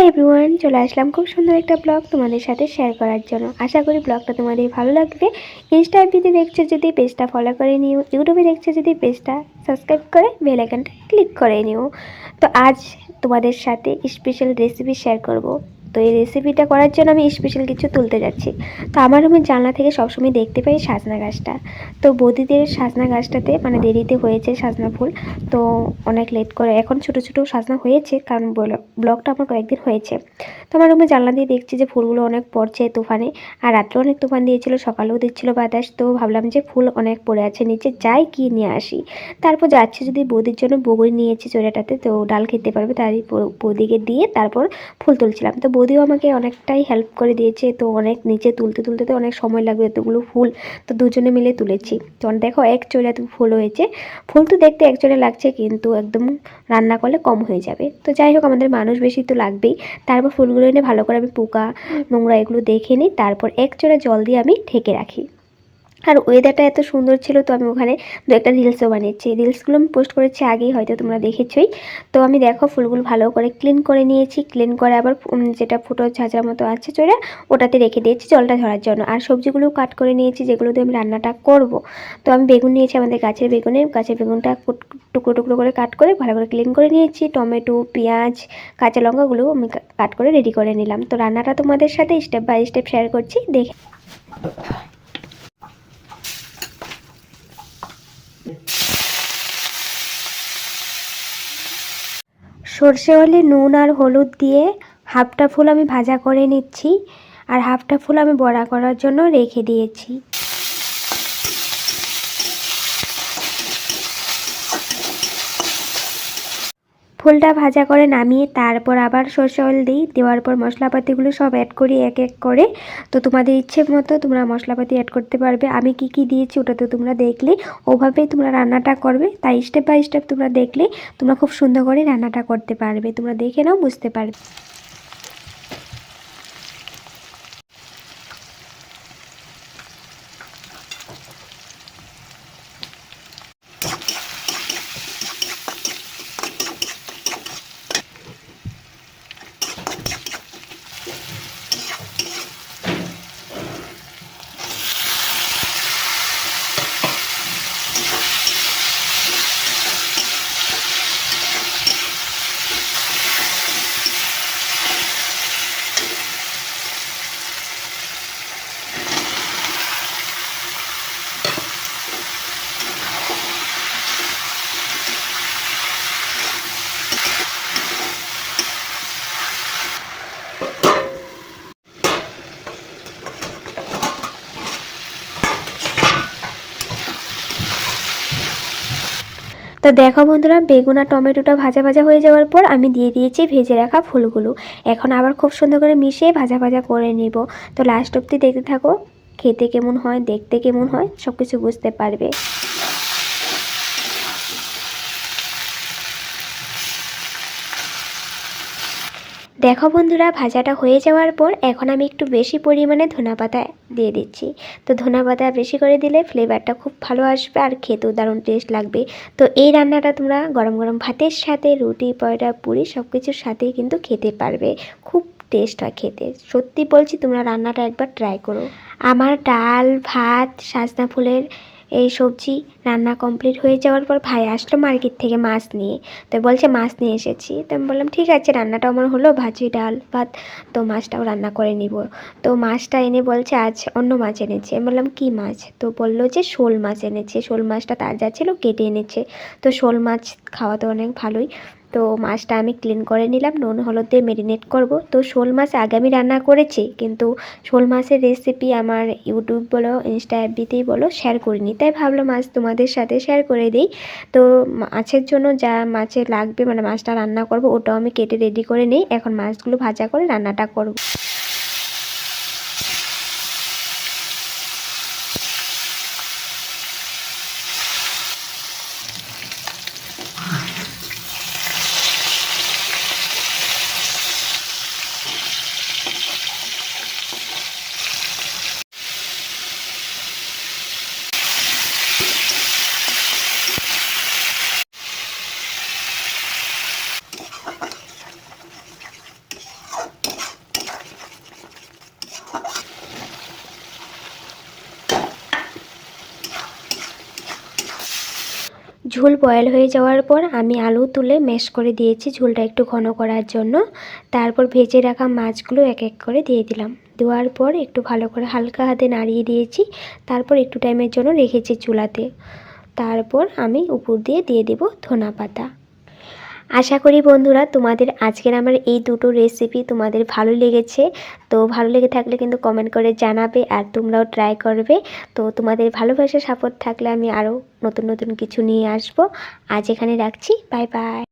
Hi everyone, চলে আসলাম খুব সুন্দর একটা ব্লগ তোমাদের সাথে শেয়ার করার জন্য। আশা করি ব্লগটা তোমাদের ভালো লাগবে। ইনস্টা এফবিতে দেখছো যদি পেজটা ফলো করে নিও, ইউটিউবে দেখছো যদি পেজটা সাবস্ক্রাইব করে বেল আইকনটা ক্লিক করে নিও। তো আজ তোমাদের সাথে স্পেশাল রেসিপি শেয়ার করব। তো এই রেসিপিটা করার জন্য আমি স্পেশাল কিছু তুলতে যাচ্ছি। তো আমার রুমের জানলা থেকে সবসময় দেখতে পাই সাজনা গাছটা। তো বৌদিদের সাজনা গাছটাতে মানে দেরিতে হয়েছে সাজনা ফুল, তো অনেক লেট করে এখন ছোট ছোট সাজনা হয়েছে, কারণ ব্লগটা আমার কয়েকদিন হয়েছে। তো আমার রুমে জানলা দিয়ে দেখছি যে ফুলগুলো অনেক পড়ছে তুফানে, আর রাত্রে অনেক তুফান দিয়েছিল, সকালেও দিচ্ছিল বাতাস। তো ভাবলাম যে ফুল অনেক পড়ে আছে নিচে, যাই কি নিয়ে আসি। তারপর যাচ্ছি যদি বৌদির জন্য বগুড়ি নিয়েছি চোরাটাতে, তো ডাল খেতে পারবে তারই বৌদিকে দিয়ে তারপর ফুল তুলছিলাম। তো বৌদিও আমাকে অনেকটাই হেল্প করে দিয়েছে। তো অনেক নিচে তুলতে তুলতে তো অনেক সময় লাগবে, এতগুলো ফুল তো দুজনে মিলে তুলেছি। তো দেখো এক চোরা ফুল হয়েছে। ফুল তো দেখতে এক চোরা লাগছে, কিন্তু একদম রান্না করলে কম হয়ে যাবে। তো যাই হোক, আমাদের মানুষ বেশি তো লাগবেই। তারপর ফুলগুলো এনে ভালো করে আমি পোকা নোংরা এগুলো দেখে নিই, তারপর এক চোরা জল দিয়ে আমি ঢেকে রাখি। আর ওয়েদারটা এত সুন্দর ছিল, তো আমি ওখানে দু একটা রিলসও বানিয়েছি। রিলসগুলো আমি পোস্ট করেছি আগেই, হয়তো তোমরা দেখেছই। তো আমি দেখো ফুলগুলো ভালো করে ক্লিন করে নিয়েছি, ক্লিন করে আবার যেটা ফুটো ঝাঁঝরার মতো আছে চোরা, ওটাতে রেখে দিয়েছি জলটা ঝরার জন্য। আর সবজিগুলো কাট করে নিয়েছি, যেগুলো দিয়ে আমি রান্নাটা করব। তো আমি বেগুন নিয়েছি, আমাদের গাছের বেগুনটা টুকরো টুকরো করে কাট করে ভালো করে ক্লিন করে নিয়েছি। টমেটো, পেঁয়াজ, কাঁচা লঙ্কাগুলো আমি কাট করে রেডি করে নিলাম। তো রান্নাটা তোমাদের সাথে স্টেপ বাই স্টেপ শেয়ার করছি, দেখে। সর্ষে হলে নুন আর হলুদ দিয়ে হাফটা ফুল আমি ভাজা করে নিচ্ছি, আর হাফটা ফুল আমি বড়া করার জন্য রেখে দিয়েছি। ফুলটা ভাজা করে নামিয়ে তারপর আবার সর্ষে অয়েল দিই, দেওয়ার পর মশলাপাতিগুলো সব অ্যাড করি এক এক করে। তো তোমাদের ইচ্ছে মতো তোমরা মশলাপাতি অ্যাড করতে পারবে। আমি কি কি দিয়েছি ওটা তো তোমরা দেখলে, ওভাবেই তোমরা রান্নাটা করবে। তাই স্টেপ বাই স্টেপ তোমরা দেখলে তোমরা খুব সুন্দর করে রান্নাটা করতে পারবে। তোমরা দেখে নাও, বুঝতে পারবে। তো দেখো বন্ধুরা, বেগুন আর টমেটোটা ভাজা ভাজা হয়ে যাওয়ার পর আমি দিয়ে দিয়েছি ভেজে রাখা ফুলগুলো। এখন আবার খুব সুন্দর করে মিশিয়ে ভাজা ভাজা করে নেব। তো লাস্ট অবধি দেখতে থাকো, খেতে কেমন হয়, দেখতে কেমন হয়, সব কিছু বুঝতে পারবে। দেখো বন্ধুরা, ভাজাটা হয়ে যাওয়ার পর এখন আমি একটু বেশি পরিমাণে ধনেপাতা দিয়ে দিচ্ছি। তো ধনেপাতা বেশি করে দিলে ফ্লেভারটা খুব ভালো আসবে আর খেতেও দারুণ টেস্ট লাগবে। তো এই রান্নাটা তোমরা গরম গরম ভাতের সাথে, রুটি, পরোটা, পুরি সব কিছুর সাথেই কিন্তু খেতে পারবে। খুব টেস্ট হয় খেতে, সত্যি বলছি, তোমরা রান্নাটা একবার ট্রাই করো। আমার ডাল, ভাত, সাজনা ফুলের এই সবজি রান্না কমপ্লিট হয়ে যাওয়ার পর ভাই আসলো মার্কেট থেকে মাছ নিয়ে। তো বলছে মাছ নিয়ে এসেছি। তো আমি বললাম ঠিক আছে, রান্নাটা আমার হলো, ভাজি, ডাল, ভাত, তো মাছটাও রান্না করে নিব। তো মাছটা এনে বলছে আজ অন্য মাছ এনেছে। আমি বললাম কী মাছ? তো বললো যে শোল মাছ এনেছে, শোল মাছটা তাজা ছিল, কেটে এনেছে। তো শোল মাছ খাওয়া তো অনেক ভালোই। তো মাছটা আমি ক্লিন করে নিলাম, নুন হলুদ দিয়ে মেরিনেট করব। তো শোল মাছ আগে আমি রান্না করেছি, কিন্তু শোল মাছের রেসিপি আমার ইউটিউব বলো, ইনস্টা এফবিতেই বলো, শেয়ার করিনি। তাই ভাবলাম মাছ তোমাদের সাথে শেয়ার করে দিই। তো মাছের জন্য যা মাছের লাগবে, মানে মাছটা রান্না করব, ওটাও আমি কেটে রেডি করে নিই। এখন মাছগুলো ভাজা করে রান্নাটা করব। ঝোল বয়েল হয়ে যাওয়ার পর আমি আলু তুলে ম্যাশ করে দিয়েছি ঝোলটা একটু ঘন করার জন্য। তারপর ভেজে রাখা মাছগুলো এক এক করে দিয়ে দিলাম। দেওয়ার পর একটু ভালো করে হালকা হাতে নাড়িয়ে দিয়েছি। তারপর একটু টাইমের জন্য রেখেছি চুলাতে। তারপর আমি উপর দিয়ে দেব ধনা পাতা। আশা করি বন্ধুরা তোমাদের আজকের আমার এই দুটো রেসিপি তোমাদের ভালো লেগেছে। তো ভালো লেগে থাকলে কিন্তু কমেন্ট করে জানাবে আর তোমরাও ট্রাই করবে। তো তোমাদের ভালোবাসা সাপোর্ট থাকলে আমি আরও নতুন নতুন কিছু নিয়ে আসব। আজ এখানে রাখছি, বাই বাই।